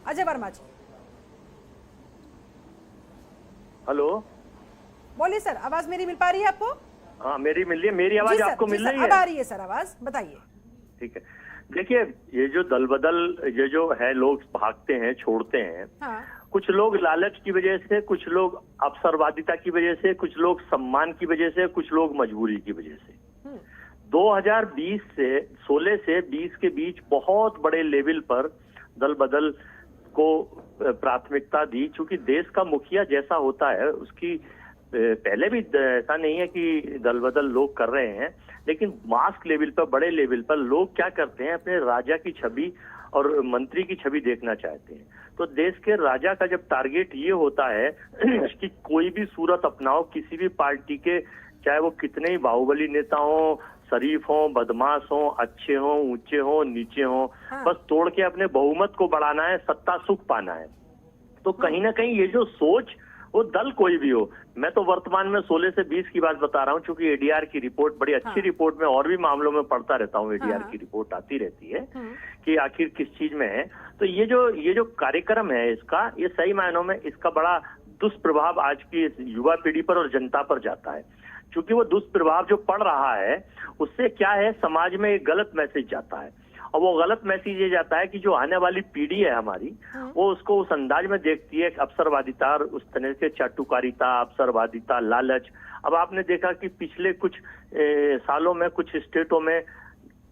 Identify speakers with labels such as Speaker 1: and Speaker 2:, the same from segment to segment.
Speaker 1: अजय वर्मा जी।
Speaker 2: Hello,
Speaker 1: बोलिए sir, आवाज मेरी मिल पा रही है आपको?
Speaker 2: हाँ मेरी मिल रही है। मेरी आवाज आपको मिल रही है?
Speaker 1: अब आ रही है सर आवाज, बताइए।
Speaker 2: ठीक है। देखिए, ये जो दल बदल ये जो है, लोग भागते हैं, छोड़ते हैं।
Speaker 1: हाँ।
Speaker 2: कुछ लोग लालच की वजह से, कुछ लोग अवसरवादिता की वजह से, कुछ लोग सम्मान की वजह से, कुछ लोग मजबूरी की वजह से 2020 से 16 से 20 के बीच बहुत बड़े लेवल पर दल बदल को प्राथमिकता दी। क्योंकि देश का मुखिया जैसा होता है, उसकी पहले भी ऐसा नहीं है कि दल बदल लोग कर रहे हैं, लेकिन मास लेवल पर, बड़े लेवल पर लोग क्या करते हैं, अपने राजा की छवि और मंत्री की छवि देखना चाहते हैं। तो देश के राजा का जब टारगेट ये होता है कि कोई भी सूरत अपनाओ, किसी भी पार्टी के, चाहे वो कितने ही बाहुबली नेता हो, शरीफ हो, बदमाश हो, अच्छे हो, ऊंचे हो, नीचे हो, बस तोड़ के अपने बहुमत को बढ़ाना है, सत्ता सुख पाना है। तो कहीं ना कहीं ये जो सोच, वो दल कोई भी हो, मैं तो वर्तमान में 16 से 20 की बात बता रहा हूँ, क्योंकि एडीआर की रिपोर्ट बड़ी अच्छी रिपोर्ट में और भी मामलों में पढ़ता रहता हूँ। एडीआर की रिपोर्ट आती रहती है कि आखिर किस चीज में है। तो ये जो कार्यक्रम है इसका, ये सही मायनों में इसका बड़ा दुष्प्रभाव आज की युवा पीढ़ी पर और जनता पर जाता है। क्योंकि वो दुष्प्रभाव जो पड़ रहा है, उससे क्या है, समाज में एक गलत मैसेज जाता है। और वो गलत मैसेज ये जाता है कि जो आने वाली पीढ़ी है हमारी, वो उसको उस अंदाज में देखती है, अवसरवादिता और उस तरह से चाटुकारिता, अवसरवादिता, लालच। अब आपने देखा कि पिछले कुछ सालों में कुछ स्टेटों में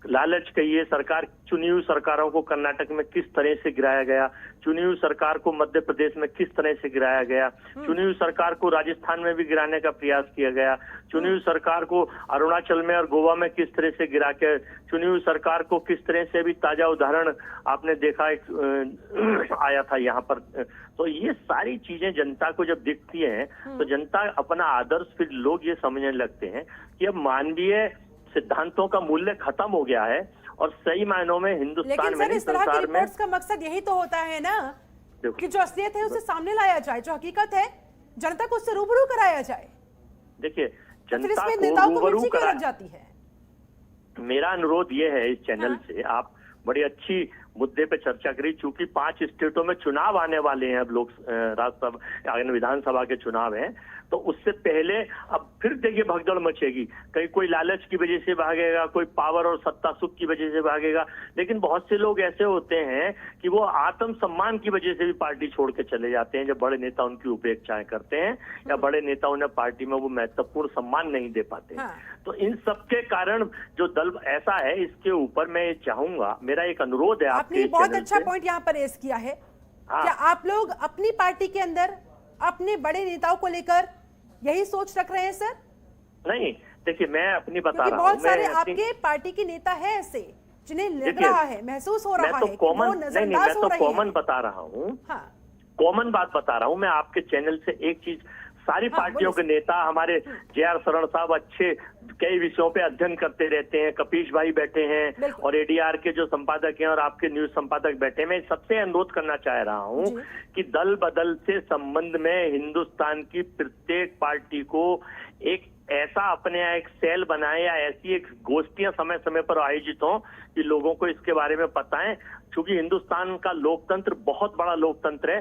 Speaker 2: लालच कहिए, सरकार, चुनी हुई सरकारों को कर्नाटक में किस तरह से गिराया गया, चुनी हुई सरकार को मध्य प्रदेश में किस तरह से गिराया गया, चुनी हुई सरकार को राजस्थान में भी गिराने का प्रयास किया गया, चुनी हुई सरकार को अरुणाचल में और गोवा में किस तरह से गिरा के, चुनी हुई सरकार को किस तरह से भी ताजा उदाहरण आपने देखा, एक आया था यहाँ पर। तो ये सारी चीजें जनता को जब दिखती हैं, तो जनता अपना आदर्श, फिर लोग ये समझने लगते हैं कि अब मानवीय सिद्धांतों का मूल्य खत्म हो गया है और सही मायनों में हिंदुस्तान में,
Speaker 1: इस तरह की रिपोर्ट्स का मकसद यही तो होता है ना, कि जो असलियत है उसे सामने लाया जाए, जो हकीकत है जनता को उससे रूबरू कराया जाए।
Speaker 2: देखिए,
Speaker 1: जनता को रूबरू कराई जाती है।
Speaker 2: मेरा अनुरोध ये है इस चैनल से, आप बड़ी अच्छी मुद्दे पे चर्चा करी। चूंकि 5 स्टेटों में चुनाव आने वाले हैं, अब लोग राज्यसभा, विधानसभा के चुनाव हैं, तो उससे पहले अब फिर देखिए भगदड़ मचेगी। कहीं कोई लालच की वजह से भागेगा, कोई पावर और सत्ता सुख की वजह से भागेगा, लेकिन बहुत से लोग ऐसे होते हैं कि वो आत्म सम्मान की वजह से भी पार्टी छोड़ के चले जाते हैं, जब बड़े नेता उनकी उपेक्षाएं करते हैं या बड़े नेता उन्हें पार्टी में वो महत्वपूर्ण सम्मान नहीं दे पाते। तो इन सबके कारण जो दल ऐसा है, इसके ऊपर मैं चाहूंगा, मेरा एक अनुरोध है,
Speaker 1: आपने बहुत अच्छा पॉइंट यहाँ पर रेज किया है। क्या आप लोग अपनी पार्टी के अंदर अपने बड़े नेताओं को लेकर यही सोच रख रहे हैं सर?
Speaker 2: नहीं, देखिए मैं अपनी बता रहा हूँ,
Speaker 1: बहुत सारे आपके पार्टी के नेता हैं ऐसे जिन्हें लग रहा है, महसूस हो रहा है कि वो नजरअंदाज हो रहे हैं।
Speaker 2: कॉमन बता रहा हूँ, कॉमन बात बता रहा हूँ मैं आपके चैनल से। एक चीज, सारी पार्टियों के नेता, हमारे जे.आर. शरण साहब अच्छे कई विषयों पे अध्ययन करते रहते हैं, कपीश भाई बैठे हैं और एडीआर के जो संपादक हैं और आपके न्यूज संपादक बैठे हैं। मैं सबसे अनुरोध करना चाह रहा हूं कि दल बदल से संबंध में हिंदुस्तान की प्रत्येक पार्टी को एक ऐसा अपने यहाँ एक सेल बनाए या ऐसी एक गोष्ठियां समय समय पर आयोजित हों कि लोगों को इसके बारे में पता है। क्योंकि हिंदुस्तान का लोकतंत्र बहुत बड़ा लोकतंत्र है।